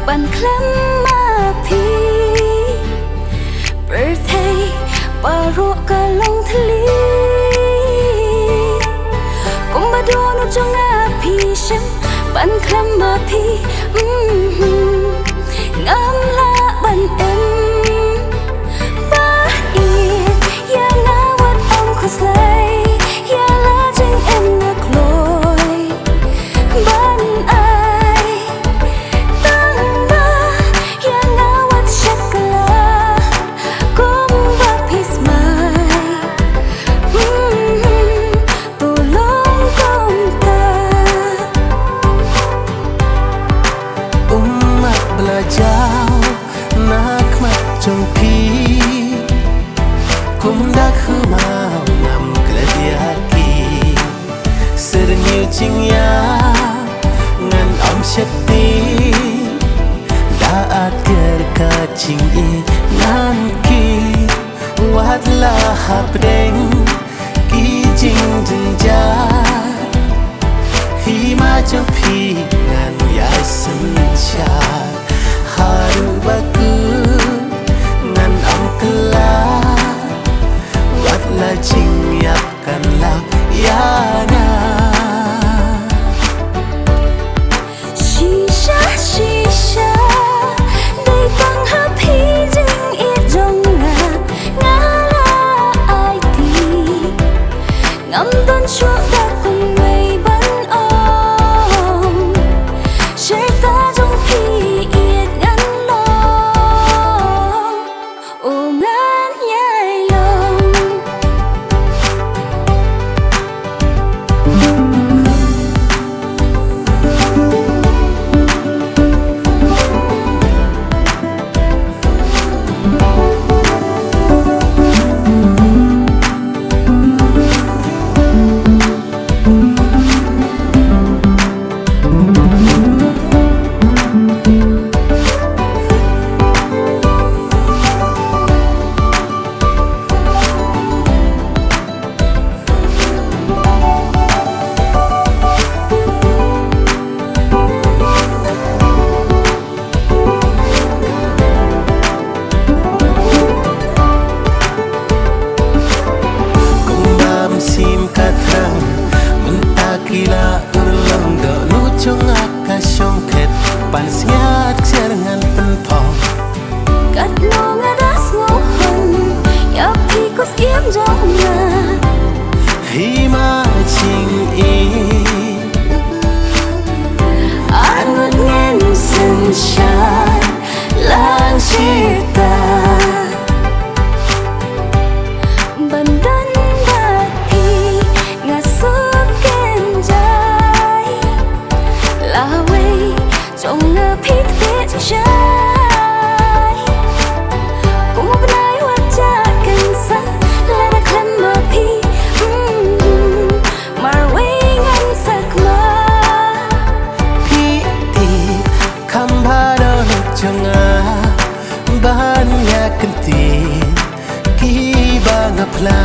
ปั่นคล้ำมาพีประเทศปารัวก็ลงทะเลกุมบาดูนุจงอาพีฉันปั่นคล้ำมาพีงามละบันเอ็มบ้าอีอย่าหน้าวัดอมขสไลอย่าละจึงเอ็มนักลอยบ้านอายตั้งบ้าอย่าหน้าวัดชักกลากุมบ้าพีสมายตัวลงกุมตาumat belajar nak mat jongpi kum dak humau nam keladiaki serniu cingya ngan om shakti daat kerka cingi nan ki wat la hapdeng ki jing jenja hima jongpi ngan ya sencha haru baku ngan om kela wat la jing yapkan la yana shisha shisha dai bang ha phi jing i jong na nga la ai ti ngam don chua da cùng người ban om share ta jong phi yết ngắn long ô ngắn nhai long sim katang mentakila urlong do nu chong akashong khet pan siat serangan penpong cắt nô ngã đã ngô hồng ya phi có kiếm trong nhà hima ching i an ngất nghen sunshine lang chita ban dan ba phi ngã suốt ken trái la way trong ngã phi thế trái cũng một nay hoa cha cần sắc là đã khăn mà phi mà way ngăn sắc mà pi ti kambado chong a ban ya kenti ki bang apla